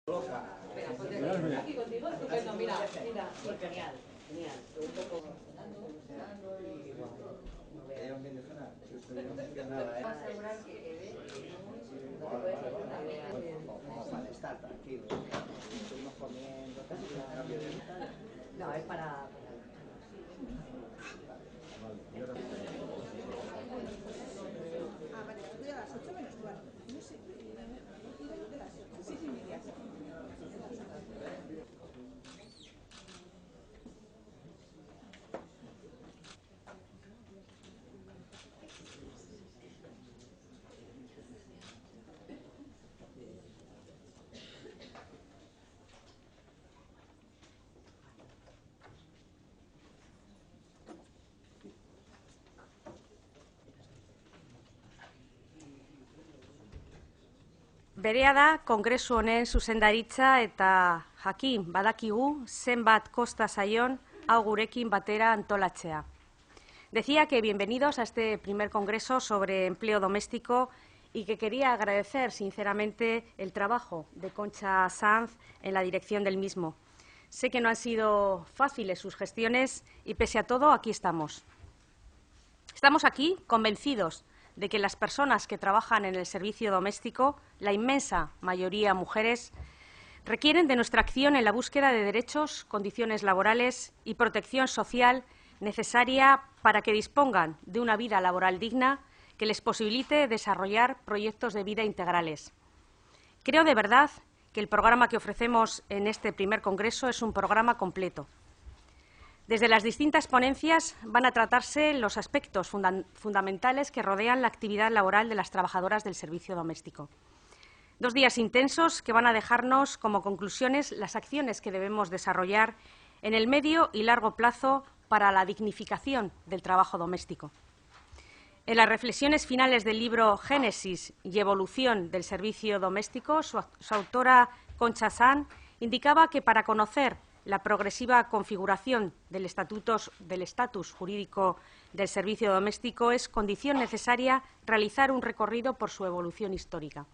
Aquí contigo, estupendo, mira, genial, genial. Para estar tranquilos, estuvimos comiendo, No, es para... Ah, vale, estoy a las 8 menos cuarto. No sé, de las 6:30. Berea da kongresu honen zuzendaritza eta jakin badakigu zenbat kosta zaion hau gurekin batera antolatzea. Decía que bienvenidos a este primer congreso sobre empleo doméstico y que quería agradecer sinceramente el trabajo de Concha Sanz en la dirección del mismo. Sé que no han sido fáciles sus gestiones y, pese a todo, aquí estamos. Estamos aquí convencidos de que las personas que trabajan en el servicio doméstico, la inmensa mayoría mujeres, requieren de nuestra acción en la búsqueda de derechos, condiciones laborales y protección social necesaria para que dispongan de una vida laboral digna que les posibilite desarrollar proyectos de vida integrales. Creo de verdad que el programa que ofrecemos en este primer congreso es un programa completo. Desde las distintas ponencias van a tratarse los aspectos fundamentales que rodean la actividad laboral de las trabajadoras del servicio doméstico. 2 días intensos que van a dejarnos como conclusiones las acciones que debemos desarrollar en el medio y largo plazo para la dignificación del trabajo doméstico. En las reflexiones finales del libro Génesis y evolución del servicio doméstico, su autora Concha Sanz indicaba que para conocer la progresiva configuración del estatus jurídico del servicio doméstico es condición necesaria realizar un recorrido por su evolución histórica.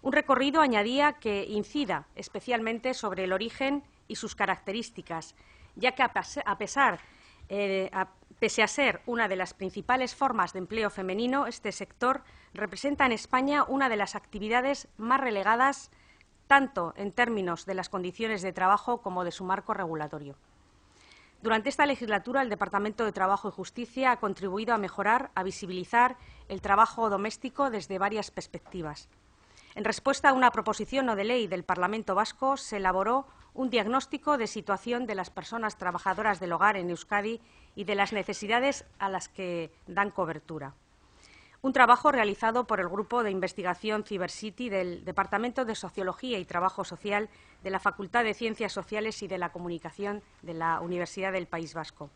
Un recorrido, añadía, que incida especialmente sobre el origen y sus características, ya que pese a ser una de las principales formas de empleo femenino, este sector representa en España una de las actividades más relegadas tanto en términos de las condiciones de trabajo como de su marco regulatorio. Durante esta legislatura, el Departamento de Trabajo y Justicia ha contribuido a mejorar, a visibilizar el trabajo doméstico desde varias perspectivas. En respuesta a una proposición no de ley del Parlamento vasco, se elaboró un diagnóstico de situación de las personas trabajadoras del hogar en Euskadi y de las necesidades a las que dan cobertura. Un trabajo realizado por el Grupo de Investigación CiberCity del Departamento de Sociología y Trabajo Social de la Facultad de Ciencias Sociales y de la Comunicación de la Universidad del País Vasco.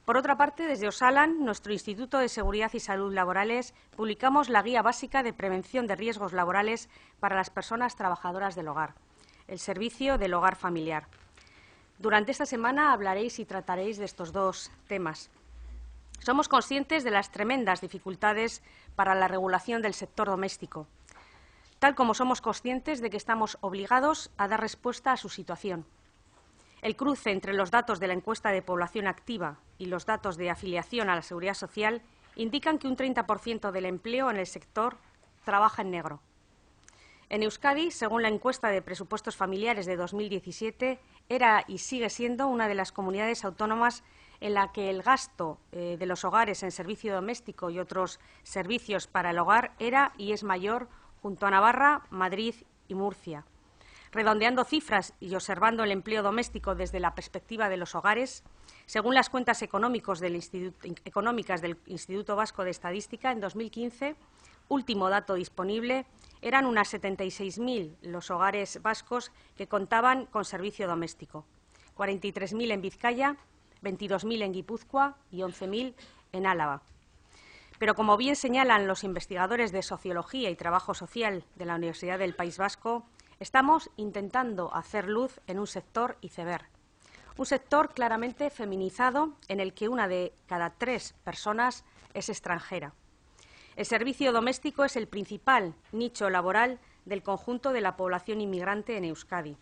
Por otra parte, desde Osalan, nuestro Instituto de Seguridad y Salud Laborales, publicamos la Guía Básica de Prevención de Riesgos Laborales para las Personas Trabajadoras del Hogar, el Servicio del Hogar Familiar. Durante esta semana hablaréis y trataréis de estos 2 temas. Somos conscientes de las tremendas dificultades para la regulación del sector doméstico, tal como somos conscientes de que estamos obligados a dar respuesta a su situación. El cruce entre los datos de la encuesta de población activa y los datos de afiliación a la Seguridad Social indican que un 30% del empleo en el sector trabaja en negro. En Euskadi, según la encuesta de presupuestos familiares de 2017, era y sigue siendo una de las comunidades autónomas en la que el gasto de los hogares en servicio doméstico y otros servicios para el hogar era y es mayor junto a Navarra, Madrid y Murcia. Redondeando cifras y observando el empleo doméstico desde la perspectiva de los hogares, según las cuentas económicas del Instituto Vasco de Estadística, en 2015, último dato disponible, eran unas 76.000 los hogares vascos que contaban con servicio doméstico, 43.000 en Vizcaya, 22.000 en Guipúzcoa y 11.000 en Álava. Pero, como bien señalan los investigadores de Sociología y Trabajo Social de la Universidad del País Vasco, estamos intentando hacer luz en un sector iceberg. Un sector claramente feminizado en el que 1 de cada 3 personas es extranjera. El servicio doméstico es el principal nicho laboral del conjunto de la población inmigrante en Euskadi.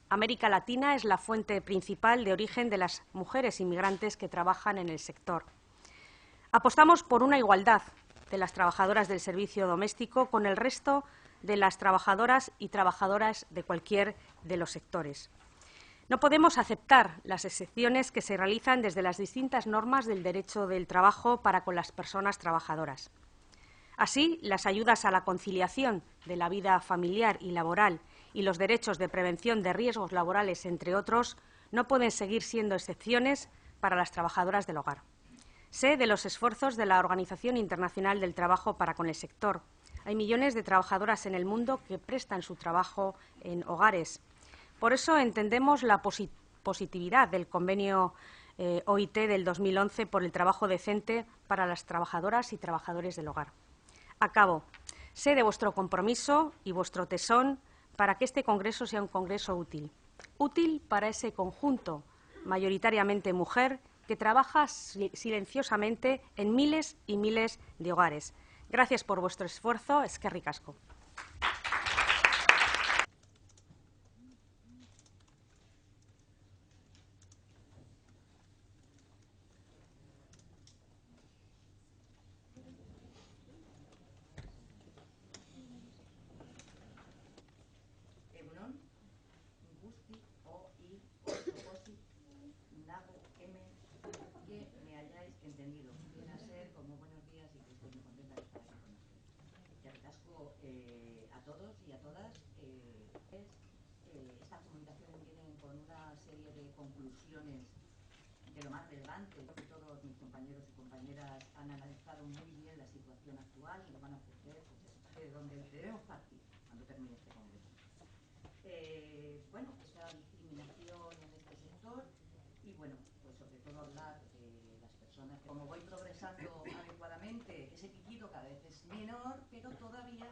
América Latina es la fuente principal de origen de las mujeres inmigrantes que trabajan en el sector. Apostamos por una igualdad de las trabajadoras del servicio doméstico con el resto de las trabajadoras y trabajadoras de cualquier de los sectores. No podemos aceptar las excepciones que se realizan desde las distintas normas del derecho del trabajo para con las personas trabajadoras. Así, las ayudas a la conciliación de la vida familiar y laboral y los derechos de prevención de riesgos laborales, entre otros, no pueden seguir siendo excepciones para las trabajadoras del hogar. Sé de los esfuerzos de la Organización Internacional del Trabajo para con el sector. Hay millones de trabajadoras en el mundo que prestan su trabajo en hogares. Por eso entendemos la positividad del convenio OIT del 2011 por el trabajo decente para las trabajadoras y trabajadores del hogar. Acabo. Sé de vuestro compromiso y vuestro tesón para que este congreso sea un congreso útil. Útil para ese conjunto, mayoritariamente mujer, que trabaja silenciosamente en miles y miles de hogares. Gracias por vuestro esfuerzo. Eskerrik asko. Que me hayáis entendido. Viene a ser como buenos días y que estoy muy contenta de estar aquí con ustedes. Te agradezco a todos y a todas. Esta comunicación viene con una serie de conclusiones de lo más relevante. Todos mis compañeros y compañeras han analizado muy bien la situación actual y nos van a ofrecer de donde debemos partir cuando termine este congreso. Bueno, esta discriminación en este sector y bueno, pues sobre todo hablar de las personas que como voy progresando adecuadamente, ese piquito cada vez es menor, pero todavía